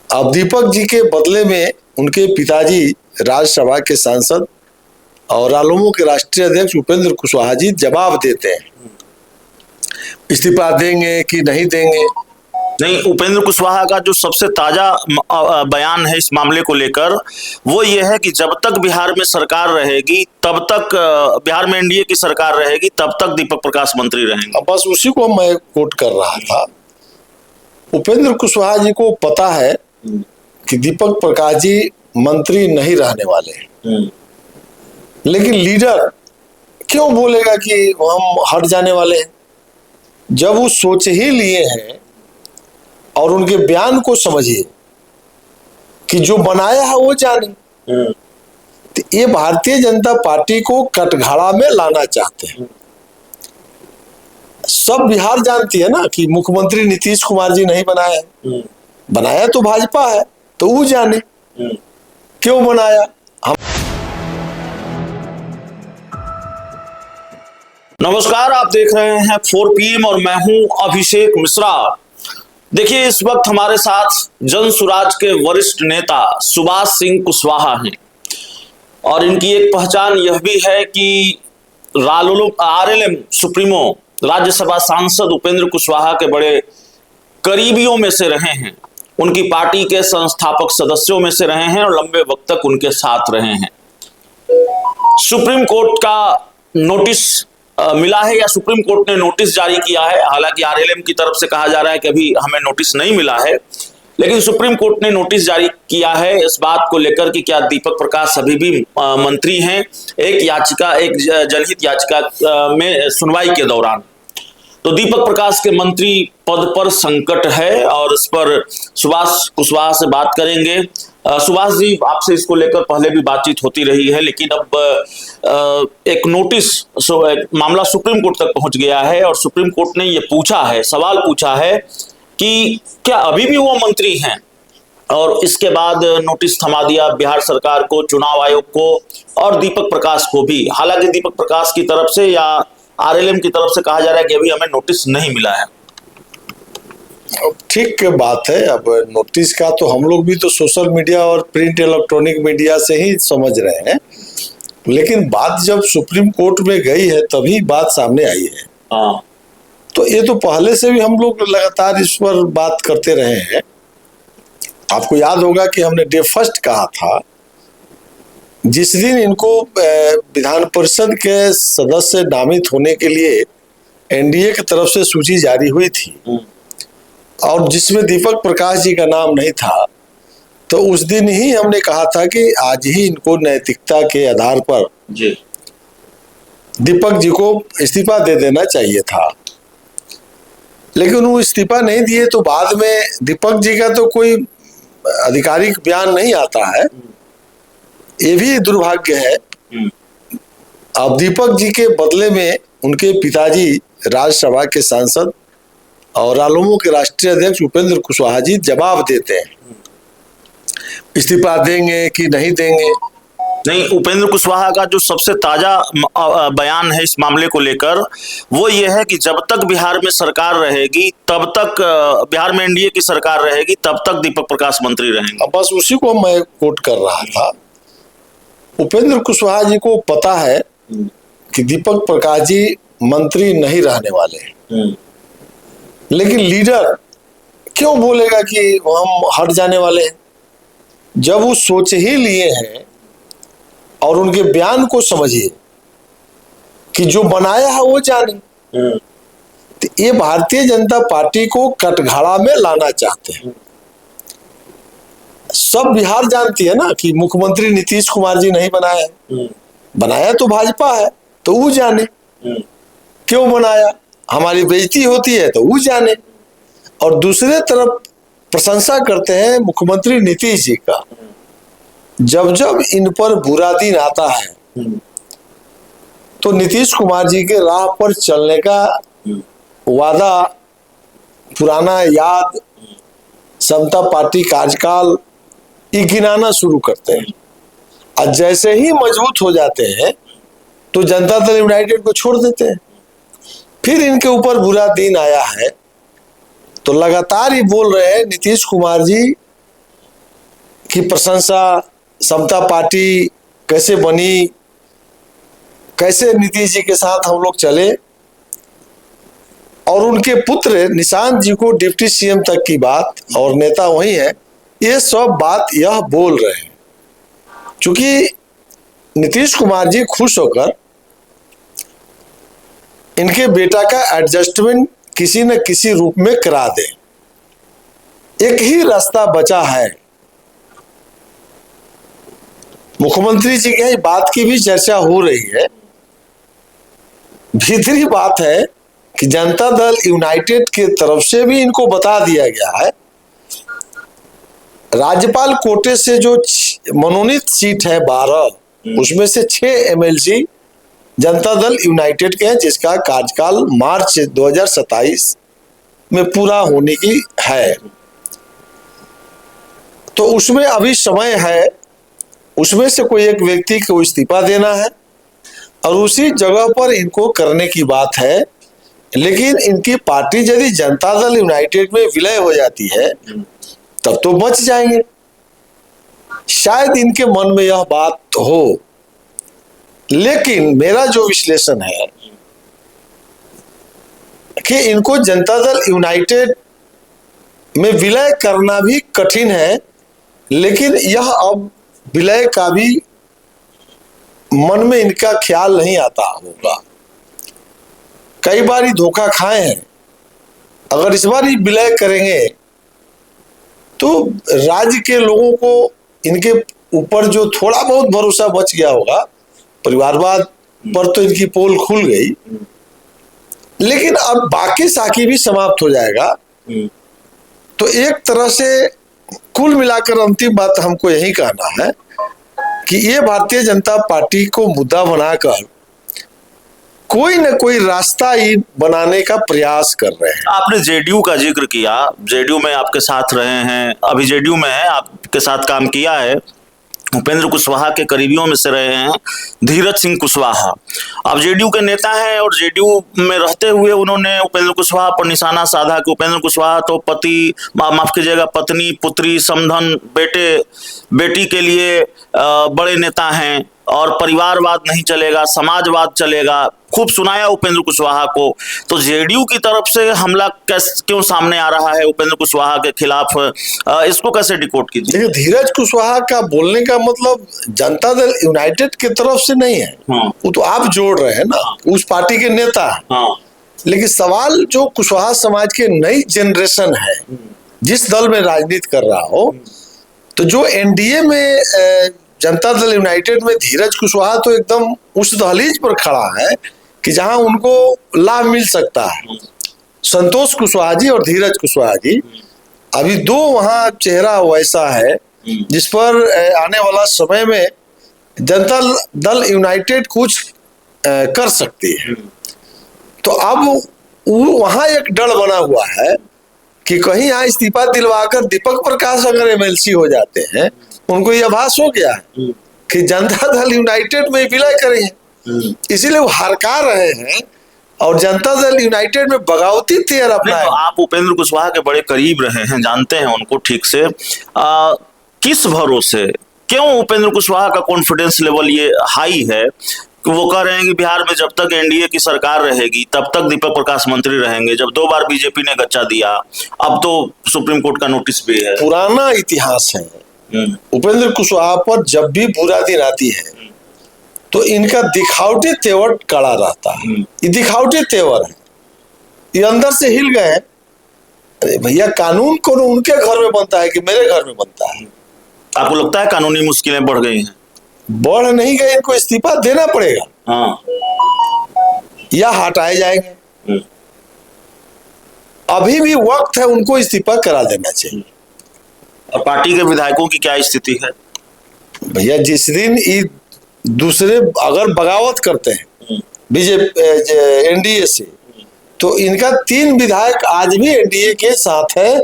अब दीपक जी के बदले में उनके पिताजी राज्यसभा के सांसद और रालोमो के राष्ट्रीय अध्यक्ष उपेंद्र कुशवाहा जी जवाब देते हैं, इस्तीफा देंगे कि नहीं देंगे। नहीं, उपेंद्र कुशवाहा का जो सबसे ताजा बयान है इस मामले को लेकर वो ये है कि जब तक बिहार में सरकार रहेगी तब तक बिहार में एनडीए की सरकार रहेगी तब तक दीपक प्रकाश मंत्री रहेंगे। बस उसी को मैं कोट कर रहा था। उपेंद्र कुशवाहा जी को पता है कि दीपक प्रकाश जी मंत्री नहीं रहने वाले हैं, लेकिन लीडर क्यों बोलेगा कि हम हट जाने वाले हैं, जब वो सोच ही लिए हैं। और उनके बयान को समझिए कि जो बनाया है वो जाने। तो ये भारतीय जनता पार्टी को कटघरा में लाना चाहते हैं। सब बिहार जानती है ना कि मुख्यमंत्री नीतीश कुमार जी नहीं बनाया है, बनाया तो भाजपा है, तो वो जाने क्यों बनाया। नमस्कार, आप देख रहे हैं 4 PM और मैं हूं अभिषेक मिश्रा। देखिए, इस वक्त हमारे साथ जन सुराज के वरिष्ठ नेता सुभाष सिंह कुशवाहा हैं और इनकी एक पहचान यह भी है कि आरएलएम सुप्रीमो राज्यसभा सांसद उपेंद्र कुशवाहा के बड़े करीबियों में से रहे हैं, उनकी पार्टी के संस्थापक सदस्यों में से रहे हैं और लंबे वक्त तक उनके साथ रहे हैं। सुप्रीम कोर्ट का नोटिस मिला है या सुप्रीम कोर्ट ने नोटिस जारी किया है। हालांकि आरएलएम की तरफ से कहा जा रहा है कि अभी हमें नोटिस नहीं मिला है, लेकिन सुप्रीम कोर्ट ने नोटिस जारी किया है इस बात को लेकर कि क्या दीपक प्रकाश अभी भी मंत्री हैं। एक जनहित याचिका में सुनवाई के दौरान तो दीपक प्रकाश के मंत्री पद पर संकट है और इस पर सुभाष कुशवाहा से बात करेंगे। सुभाष जी, आपसे इसको लेकर पहले भी बातचीत होती रही है, लेकिन अब एक नोटिस मामला सुप्रीम कोर्ट तक पहुंच गया है और सुप्रीम कोर्ट ने ये सवाल पूछा है कि क्या अभी भी वो मंत्री हैं, और इसके बाद नोटिस थमा दिया बिहार सरकार को, चुनाव आयोग को और दीपक प्रकाश को भी। हालांकि दीपक प्रकाश की तरफ से या आरएलएम की तरफ से कहा जा रहा है कि अभी हमें नोटिस नहीं मिला है। ठीक बात है। अब नोटिस का तो हम लोग भी तो सोशल मीडिया और प्रिंट इलेक्ट्रॉनिक मीडिया से ही समझ रहे हैं, लेकिन बात जब सुप्रीम कोर्ट में गई है तभी बात सामने आई है। तो ये तो पहले से भी हम लोग लगातार इस पर बात करते रहे हैं। आपको याद होगा कि हमने डे फर्स्ट कहा था, जिस दिन इनको विधान परिषद के सदस्य नामित होने के लिए एनडीए की तरफ से सूची जारी हुई थी और जिसमें दीपक प्रकाश जी का नाम नहीं था, तो उस दिन ही हमने कहा था कि आज ही इनको नैतिकता के आधार पर दीपक जी को इस्तीफा दे देना चाहिए था, लेकिन वो इस्तीफा नहीं दिए। तो बाद में दीपक जी का तो कोई आधिकारिक बयान नहीं आता है, ये भी दुर्भाग्य है। अब दीपक जी के बदले में उनके पिताजी राज्यसभा के सांसद और रालोमो के राष्ट्रीय अध्यक्ष उपेंद्र कुशवाहा जी जवाब देते हैं, इस्तीफा देंगे कि नहीं देंगे। नहीं, उपेंद्र कुशवाहा का जो सबसे ताजा बयान है इस मामले को लेकर वो ये है कि जब तक बिहार में सरकार रहेगी तब तक बिहार में एनडीए की सरकार रहेगी तब तक दीपक प्रकाश मंत्री रहेंगे। बस उसी को मैं कोट कर रहा था। उपेंद्र कुशवाहा जी को पता है कि दीपक प्रकाश जी मंत्री नहीं रहने वाले हैं, लेकिन लीडर क्यों बोलेगा कि हम हट जाने वाले हैं, जब वो सोच ही लिए हैं। और उनके बयान को समझिए कि जो बनाया है वो जाने। तो ये भारतीय जनता पार्टी को कटघरा में लाना चाहते हैं। सब बिहार जानती है ना कि मुख्यमंत्री नीतीश कुमार जी नहीं बनाया है, बनाया तो भाजपा है, तो वो जाने क्यों बनाया। हमारी बेइज्जती होती है तो वो जाने। और दूसरे तरफ प्रशंसा करते हैं मुख्यमंत्री नीतीश जी का। जब जब इन पर बुरा दिन आता है तो नीतीश कुमार जी के राह पर चलने का वादा, पुराना याद, समता पार्टी कार्यकाल ये गिनाना शुरू करते हैं। और जैसे ही मजबूत हो जाते हैं तो जनता दल यूनाइटेड को छोड़ देते हैं। फिर इनके ऊपर बुरा दिन आया है तो लगातार ही बोल रहे हैं नीतीश कुमार जी की प्रशंसा, समता पार्टी कैसे बनी, कैसे नीतीश जी के साथ हम लोग चले, और उनके पुत्र निशांत जी को डिप्टी सीएम तक की बात, और नेता वही है, ये सब बात यह बोल रहे हैं। क्योंकि नीतीश कुमार जी खुश होकर इनके बेटा का एडजस्टमेंट किसी न किसी रूप में करा दे। एक ही रास्ता बचा है। मुख्यमंत्री जी की बात की भी चर्चा हो रही है। भीतरी बात है कि जनता दल यूनाइटेड की तरफ से भी इनको बता दिया गया है, राज्यपाल कोटे से जो मनोनीत सीट है 12, उसमें से 6 एमएलसी जनता दल यूनाइटेड के हैं, जिसका कार्यकाल मार्च 2027 में पूरा होने की है। तो उसमें अभी समय है, उसमें से कोई एक व्यक्ति को इस्तीफा देना है और उसी जगह पर इनको करने की बात है। लेकिन इनकी पार्टी यदि जनता दल यूनाइटेड में विलय हो जाती है तब तो बच जाएंगे। शायद इनके मन में यह बात हो, लेकिन मेरा जो विश्लेषण है कि इनको जनता दल यूनाइटेड में विलय करना भी कठिन है, लेकिन यह अब विलय का भी मन में इनका ख्याल नहीं आता होगा। कई बार ही धोखा खाए हैं। अगर इस बार ही विलय करेंगे तो राज्य के लोगों को इनके ऊपर जो थोड़ा बहुत भरोसा बच गया होगा, परिवारवाद पर तो इनकी पोल खुल गई, लेकिन अब बाकी साकी भी समाप्त हो जाएगा। तो एक तरह से कुल मिलाकर अंतिम बात हमको यही कहना है कि ये भारतीय जनता पार्टी को मुद्दा बनाकर कोई न कोई रास्ता ही बनाने का प्रयास कर रहे हैं। आपने जेडीयू का जिक्र किया, जेडीयू में आपके साथ रहे हैं, अभी जेडीयू में है, आपके साथ काम किया है, उपेंद्र कुशवाहा के करीबियों में से रहे हैं धीरज सिंह कुशवाहा। अब जेडीयू के नेता हैं और जेडीयू में रहते हुए उन्होंने उपेंद्र कुशवाहा पर निशाना साधा कि उपेंद्र कुशवाहा तो पति, माफ कीजिएगा, पत्नी, पुत्री, समधन, बेटी के लिए बड़े नेता हैं और परिवारवाद नहीं चलेगा, समाजवाद चलेगा। खूब सुनाया उपेंद्र कुशवाहा को। तो जेडीयू की तरफ से हमला क्यों सामने आ रहा है उपेंद्र कुशवाहा के खिलाफ, इसको कैसे डिकोड कीजिए? देखिए, धीरज कुशवाहा का बोलने का मतलब जनता दल यूनाइटेड की तरफ से नहीं है। वो तो आप जोड़ रहे हैं ना, उस पार्टी के नेता है। लेकिन सवाल जो कुशवाहा समाज के नई जनरेशन है, जिस दल में राजनीति कर रहा हो, तो जो एनडीए में जनता दल यूनाइटेड में धीरज कुशवाहा तो एकदम उस दहलीज पर खड़ा है कि जहां उनको लाभ मिल सकता है। संतोष कुशवाहा जी और धीरज कुशवाहा जी अभी दो वहां चेहरा वैसा है जिस पर आने वाला समय में जनता दल यूनाइटेड कुछ कर सकती है। तो अब वहां एक डर बना हुआ है कि कहीं यहाँ इस्तीफा दिलवाकर दीपक प्रकाश अगर एमएलसी हो जाते हैं, उनको यह आभास हो गया है कि जनता दल यूनाइटेड में विलय करेंगे, इसीलिए वो हरका रहे हैं और जनता दल यूनाइटेड में बगावती तैयार अपना। तो आप उपेंद्र कुशवाहा के बड़े करीब रहे हैं, जानते हैं उनको ठीक से। किस भरोसे, क्यों उपेंद्र कुशवाहा का कॉन्फिडेंस लेवल ये हाई है कि वो कह रहे हैं कि बिहार में जब तक एनडीए की सरकार रहेगी तब तक दीपक प्रकाश मंत्री रहेंगे, जब 2 बार बीजेपी ने गच्चा दिया, अब तो सुप्रीम कोर्ट का नोटिस भी है। पुराना इतिहास है। उपेंद्र कुशवाहा पर जब भी बुरा दिन आती है तो इनका दिखावटी तेवर कड़ा रहता है। ये दिखावटी तेवर है, ये अंदर से हिल गए। अरे भैया, कानून को उनके घर में बनता है कि मेरे घर में बनता है? आपको लगता है कानूनी मुश्किलें बढ़ गई हैं? बढ़ नहीं गए, इनको इस्तीफा देना पड़ेगा या हटाए जाएंगे। अभी भी वक्त है, उनको इस्तीफा करा देना चाहिए। और पार्टी के विधायकों की क्या स्थिति है? भैया, जिस दिन ये दूसरे अगर बगावत करते हैं बीजेपी एनडीए से, तो इनका 3 विधायक आज भी एनडीए के साथ है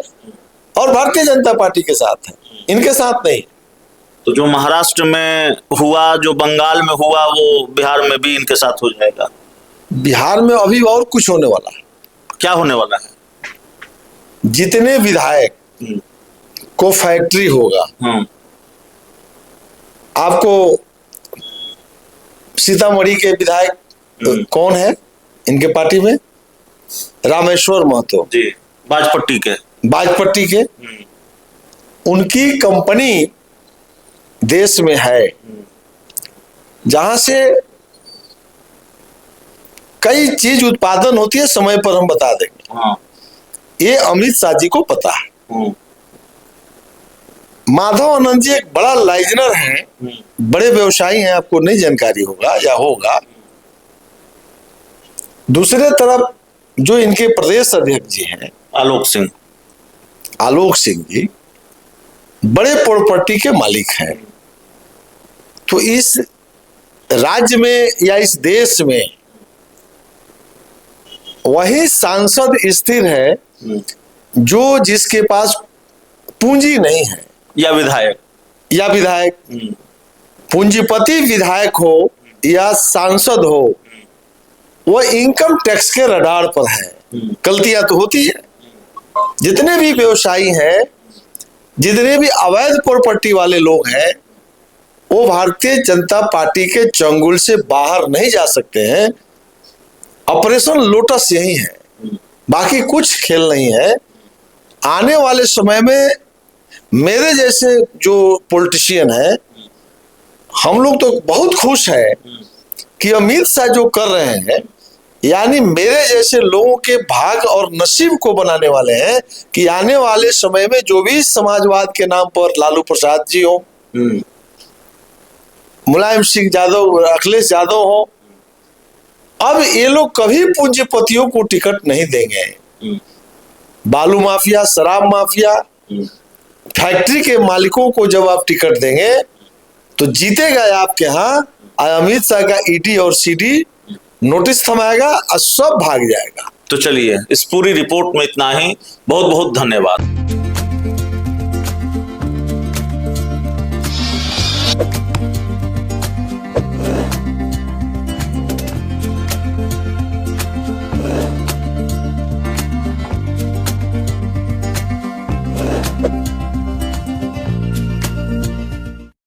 और भारतीय जनता पार्टी के साथ है, इनके साथ नहीं। तो जो महाराष्ट्र में हुआ, जो बंगाल में हुआ, वो बिहार में भी इनके साथ हो जाएगा? बिहार में अभी और कुछ होने वाला है। क्या होने वाला है? जितने विधायक को फैक्ट्री होगा आपको सीतामढ़ी के विधायक कौन है इनके पार्टी में? रामेश्वर महतो जी, बाजपट्टी के। बाजपट्टी के। उनकी कंपनी देश में है जहां से कई चीज उत्पादन होती है, समय पर हम बता देंगे। हाँ। ये अमित शाह जी को पता है। माधव आनंद जी एक बड़ा लाइजनर हैं, बड़े व्यवसायी हैं, आपको नहीं जानकारी होगा या होगा। दूसरे तरफ जो इनके प्रदेश अध्यक्ष जी हैं आलोक सिंह जी बड़े प्रॉपर्टी के मालिक हैं। तो इस राज्य में या इस देश में वही सांसद स्थिर है जो जिसके पास पूंजी नहीं है, या विधायक पूंजीपति विधायक हो या सांसद हो, वह इनकम टैक्स के रडार पर है। गलतियां तो होती है। जितने भी व्यवसायी हैं, जितने भी अवैध प्रॉपर्टी वाले लोग हैं, वो भारतीय जनता पार्टी के चंगुल से बाहर नहीं जा सकते हैं। ऑपरेशन लोटस यही है, बाकी कुछ खेल नहीं है। आने वाले समय में मेरे जैसे जो पॉलिटिशियन है, हम लोग तो बहुत खुश है कि अमित शाह जो कर रहे हैं, यानी मेरे जैसे लोगों के भाग और नसीब को बनाने वाले हैं कि आने वाले समय में जो भी समाजवाद के नाम पर लालू प्रसाद जी हो, मुलायम सिंह यादव, अखिलेश यादव हो, अब ये लोग कभी पूंजीपतियों को टिकट नहीं देंगे। बालू माफिया, शराब माफिया, फैक्ट्री के मालिकों को जब आप टिकट देंगे तो जीतेगा आपके यहाँ। अमित शाह का ईडी और सीडी नोटिस थमाएगा और सब भाग जाएगा। तो चलिए, इस पूरी रिपोर्ट में इतना ही। बहुत बहुत धन्यवाद।